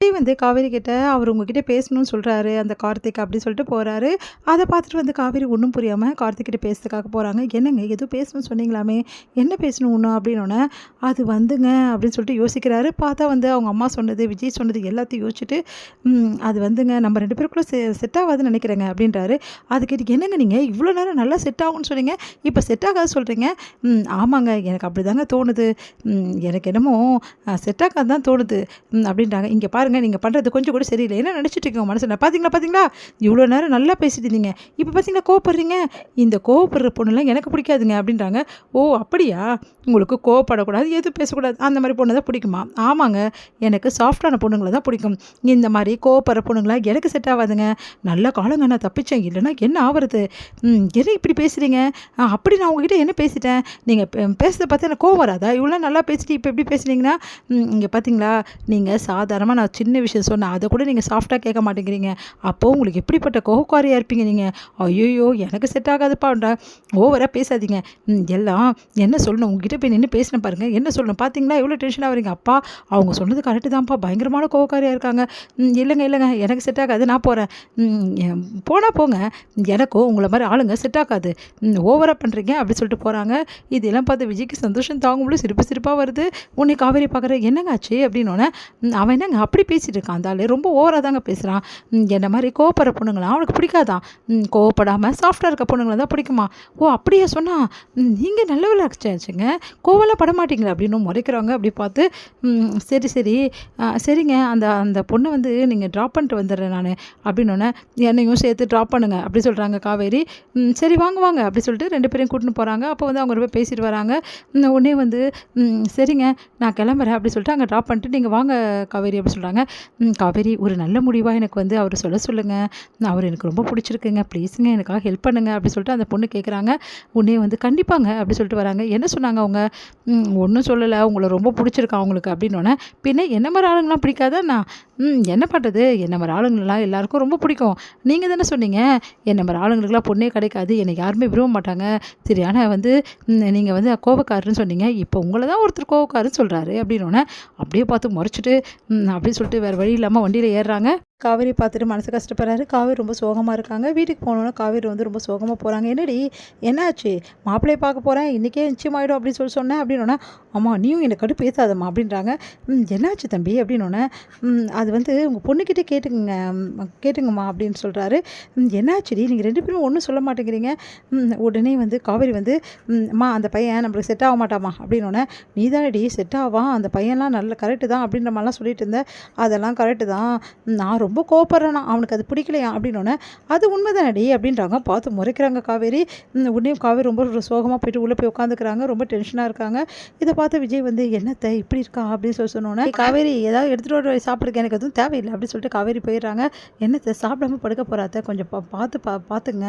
விஜய் வந்து காவேரி கிட்ட அவர் உங்ககிட்ட பேசணும்னு சொல்கிறாரு அந்த கார்த்திக் அப்படின்னு சொல்லிட்டு போகிறாரு. அதை பார்த்துட்டு வந்து காவேரி ஒன்றும் புரியாமல் கார்த்திக் கிட்ட பேசுறதுக்காக போகிறாங்க. என்னங்க எதுவும் பேசணும்னு சொன்னீங்களாமே, என்ன பேசணும் ஒன்றும் அப்படின்னோடனே, அது வந்துங்க அப்படின்னு சொல்லிட்டு யோசிக்கிறாரு. பார்த்தா வந்து அவங்க அம்மா சொன்னது விஜய் சொன்னது எல்லாத்தையும் யோசிச்சுட்டு, அது வந்துங்க நம்ம 2 பேருக்குள்ளே செட் ஆகாதுன்னு நினைக்கிறேங்க அப்படின்றாரு. அது கேட்டு என்னங்க நீங்கள் இவ்வளோ நேரம் நல்லா செட் ஆகும்னு சொன்னீங்க, இப்போ செட் ஆகாது சொல்கிறீங்க. ஆமாங்க எனக்கு அப்படி தாங்க தோணுது, எனக்கு என்னமோ செட் ஆகாது தான் தோணுது அப்படின்றாங்க. இங்கே பாருங்கள் நீங்கள் பண்ணுறது கொஞ்சம் கூட சரியில்லை, என்ன நினச்சிட்டு இருக்கீங்க மனசில், பார்த்தீங்களா பார்த்தீங்களா இவ்வளோ நேரம் நல்லா பேசிட்டு இருந்தீங்க, இப்போ பார்த்தீங்களா கோவப்படுறீங்க, இந்த கோவப்படுற பொண்ணுலாம் எனக்கு பிடிக்காதுங்க அப்படின்றாங்க. ஓ அப்படியா, உங்களுக்கு கோவப்படக்கூடாது எதுவும் பேசக்கூடாது அந்த மாதிரி பொண்ணு தான் பிடிக்குமா? ஆமாங்க எனக்கு சாஃப்டான பொண்ணுங்களை தான் பிடிக்கும், இந்த மாதிரி கோவப்படுற பொண்ணுங்களா எனக்கு செட் ஆகாதுங்க, நல்ல காலங்க நான் தப்பிச்சேன், இல்லைன்னா என்ன ஆகுறது, என்ன இப்படி பேசுகிறீங்க, அப்படி நான் உங்ககிட்ட என்ன பேசிட்டேன், நீங்கள் பேசுகிறத பார்த்து எனக்கு கோவம் வராதா, இவ்வளோ நல்லா பேசிட்டு இப்போ எப்படி பேசுனீங்கன்னா, இங்கே பார்த்தீங்களா நீங்கள் சாதாரணமாக நான் சின்ன விஷயம் சொன்னேன் அதை கூட நீங்கள் சாஃப்டாக கேட்க மாட்டேங்கிறீங்க, அப்போது உங்களுக்கு எப்படிப்பட்ட கோவக்காரியாக இருப்பீங்க நீங்கள், ஐயோ எனக்கு செட் ஆகாதுப்பாண்டா, ஓவராக பேசாதீங்க, எல்லாம் என்ன சொல்லணும் உங்ககிட்ட போய் நின்று பேசின பாருங்கள், என்ன சொல்லணும் பார்த்தீங்களா எவ்வளோ டென்ஷனாக வரீங்க, அப்பா அவங்க சொன்னது கரெக்டு தான்ப்பா, பயங்கரமான கோவக்காரியாக இருக்காங்க, இல்லைங்க எனக்கு செட் ஆகாது நான் போகிறேன், போனால் போங்க, எனக்கும் உங்களை மாதிரி ஆளுங்க செட் ஆகாது, ஓவராக பண்ணுறீங்க அப்படி சொல்லிட்டு போகிறாங்க. இதெல்லாம் பார்த்து விஜய்க்கு சந்தோஷம் தாங்க முடியல, சிரிப்பாக வருது. உன்னை காவேரி பார்க்குற என்னங்க ஆச்சு அப்படின்னோடனே, அவன் என்னங்க அப்படி பேசிகிட்டு இருக்கான், அந்த ஆள் ரொம்ப ஓவராக தாங்க பேசுகிறான், என்ன மாதிரி கோவப்படுற பொண்ணுங்களா அவனுக்கு பிடிக்காதான், கோவப்படாமல் சாஃப்டாக இருக்க பொண்ணுங்களை தான் பிடிக்குமா, ஓ அப்படியே சொன்னால் நீங்கள் நல்லவளா ஆச்சுங்க, கோவலாம் பட மாட்டீங்களா அப்படின்னு முறைக்கிறாங்க. அப்படி பார்த்து சரிங்க அந்த அந்த பொண்ணை வந்து நீங்கள் ட்ராப் பண்ணிட்டு வந்துடுறேன் நான் அப்படின்னோடனே, என்னையும் சேர்த்து ட்ராப் பண்ணுங்க அப்படி சொல்கிறாங்க காவேரி. சரி வாங்க அப்படி சொல்லிட்டு 2 பேரையும் கூட்டின்னு போகிறாங்க. அப்போ வந்து அவங்க ரொம்ப பேசிட்டு வராங்க. உடனே வந்து சரிங்க நான் கிளம்புறேன் அப்படி சொல்லிட்டு அங்கே ட்ராப் பண்ணிட்டு நீங்கள் வாங்க காவேரி அப்படி சொல்கிறாங்க. காவேரி ஒரு நல்ல முடிவாக எனக்கு வந்து அவர் சொல்லுங்கள், அவர் எனக்கு ரொம்ப பிடிச்சிருக்குங்க, ப்ளீஸுங்க எனக்காக ஹெல்ப் பண்ணுங்க அப்படி சொல்லிட்டு அந்த பொண்ணு கேட்குறாங்க. உடனே வந்து கண்டிப்பாங்க அப்படி சொல்லிட்டு வராங்க. என்ன சொன்னாங்க அவங்க, ஒன்றும் சொல்லலை, உங்களை ரொம்ப பிடிச்சிருக்கா அவங்களுக்கு அப்படின்னோடனே, பின்ன என்ன மாதிரி ஆளுங்களாம் பிடிக்காதா நான், என்ன பண்ணுறது, என்ன மாதிரி ஆளுங்களாம் எல்லாருக்கும் ரொம்ப பிடிக்கும், நீங்கள் தானே சொன்னீங்க என்ன மாதிரி ஆளுங்களுக்குலாம் பொண்ணே கிடைக்காது, என்னை யாருமே விரும்ப மாட்டாங்க, சரி ஆனால் வந்து நீங்கள் வந்து கோவக்காரன்னு சொன்னீங்க, இப்போ உங்களை தான் ஒருத்தர் கோவக்காரன்னு சொல்கிறாரு அப்படின்னோடனே, அப்படியே பார்த்து முறைச்சிட்டு அப்படின்னு சொல்லிட்டு வேறு வழி இல்லாமல் வண்டியில் ஏறுறாங்க. காவேரி பார்த்துட்டு மனசு கஷ்டப்படுறாரு. காவேரி ரொம்ப சோகமாக இருக்காங்க. வீட்டுக்கு போனோன்னா காவேரி வந்து ரொம்ப சோகமாக போகிறாங்க. என்னடி என்னாச்சு, மாப்பிள்ளையை பார்க்க போகிறேன் இன்றைக்கே நிச்சயமாயிடும் அப்படின்னு சொன்னேன் அப்படின்னோடனே, அம்மா நீயும் எனக்கு கடுப்பு பேசாதம்மா அப்படின்றாங்க. என்னாச்சு தம்பி அப்படின்னோடனே, அது வந்து உங்கள் பொண்ணுக்கிட்டே கேட்டுங்கம்மா அப்படின்னு சொல்கிறாரு. என்னாச்சுடி நீங்கள் 2 பேரும் ஒன்றும் சொல்ல மாட்டேங்கிறீங்க. உடனே வந்து காவேரி வந்து, அம்மா அந்த பையன் நம்மளுக்கு செட் ஆக மாட்டாமா அப்படின்னோடனே, நீ தானடி செட் ஆவான் அந்த பையன்லாம் நல்ல கரெக்டு தான் அப்படின்ற மாதிரிலாம் சொல்லிட்டு இருந்தேன், அதெல்லாம் கரெக்டு தான், நான் ரொம்ப கோவப்படுறேனா அவனுக்கு அது பிடிக்கலையா அப்படின்னோடனே, அது உண்மைதானடி அப்படின்றாங்க. பார்த்து முறைக்கிறாங்க காவேரி. உடனே காவேரி ரொம்ப சோகமாக போயிட்டு உள்ளே போய் உட்காந்துக்கிறாங்க. ரொம்ப டென்ஷனாக இருக்காங்க. இதை பார்த்து விஜய் வந்து என்னத்தை இப்படி இருக்கா அப்படின்னு சொன்னோன்னே, காவேரி ஏதாவது எடுத்துகிட்டு வர சாப்பிட்றதுக்கு எனக்கு எதுவும் தேவையில்லை அப்படின்னு சொல்லிட்டு காவேரி போயிடுறாங்க. என்னத்தை சாப்பிடாம படுக்க போகிறாத்த கொஞ்சம் பார்த்துங்க,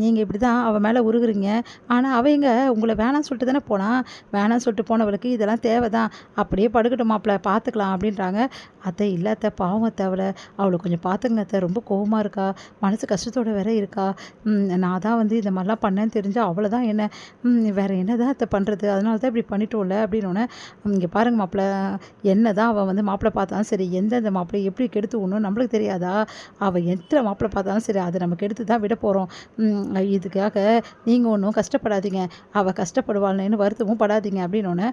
நீங்கள் இப்படி தான் அவள் மேலே உருகுறீங்க, ஆனால் அவள் எங்கே உங்களை வேணாம்னு சொல்லிட்டு தானே வேணாம்னு சொல்லிட்டு போனவளுக்கு இதெல்லாம் தேவை தான், அப்படியே படுக்கட்டும் மாப்பிள்ள பார்த்துக்கலாம் அப்படின்றாங்க. அத்தை இல்லை அத்தை பாவம் அத்தை, அவளை கொஞ்சம் பார்த்துங்க அத்தை, ரொம்ப கோவமாக இருக்கா, மனசு கஷ்டத்தோடு வேற இருக்கா, நான் தான் வந்து இந்த மாதிரிலாம் பண்ணேன்னு தெரிஞ்சால் அவ்வளோ தான் என்ன, வேறு என்ன தான் அத்தை பண்ணுறது, அதனால தான் இப்படி பண்ணிட்டோம்ல அப்படின்னோடனே, இங்கே பாருங்கள் மாப்பிள்ளை, என்ன தான் அவள் வந்து மாப்பிள்ளை பார்த்தாலும் சரி, எந்தெந்த மாப்பிள்ளை எப்படி கெடுத்து விடணும் நம்மளுக்கு தெரியாதா, அவள் எத்தனை மாப்பிள்ளை பார்த்தாலும் சரி அதை நம்ம கெடுத்து தான் விட போகிறோம், இதுக்காக நீங்கள் ஒன்றும் கஷ்டப்படாதீங்க, அவள் கஷ்டப்படுவாள்னு வருத்தமும் படாதீங்க அப்படின்னோடனே,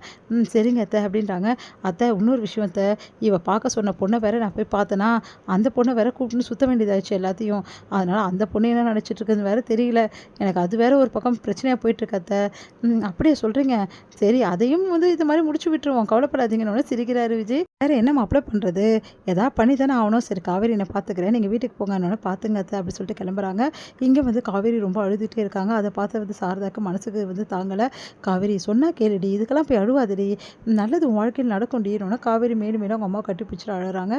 சரிங்க அத்தை அப்படின்றாங்க. அத்தை இன்னொரு விஷயத்தை, இவள் பார்க்க சொன்ன பொண்ணை வேற நான் போய் பார்த்தேன்னா அந்த பொண்ணை வேற கூப்பிட்டு சுத்த வேண்டியதாச்சு எல்லாத்தையும், அதனால் அந்த பொண்ணு என்ன நினச்சிட்டு இருக்குதுன்னு வேற தெரியல, எனக்கு அது வேற ஒரு பக்கம் பிரச்சனையாக போயிட்டுருக்கத்த, அப்படியே சொல்கிறீங்க, சரி அதையும் வந்து இது மாதிரி முடிச்சு விட்டுருவோம் கவலைப்படாதீங்கன்னு சிரிக்கிறாரு விஜய். வேறு என்ன அப்ளை பண்ணுறது, எதாவது பண்ணி தானே ஆகணும், சரி காவேரி நான் பார்த்துக்கிறேன் நீங்கள் வீட்டுக்கு போங்கன்னு பார்த்துங்க அத்தை அப்படி சொல்லிட்டு கிளம்புறாங்க. இங்கே வந்து காவேரி ரொம்ப அழுதுகிட்டே இருக்காங்க. அதை பார்த்து வந்து சாரதாக்கு மனசுக்கு வந்து தாங்கலை. காவேரி சொன்னால் கேளுடி, இதுக்கெல்லாம் போய் அழுவாதடி, நல்லது உன் வாழ்க்கையில் நடக்கும்டின்னு காவேரி மேலும் அவங்க அம்மா கட்டி பிடிச்சிட்டு அழுறாங்க.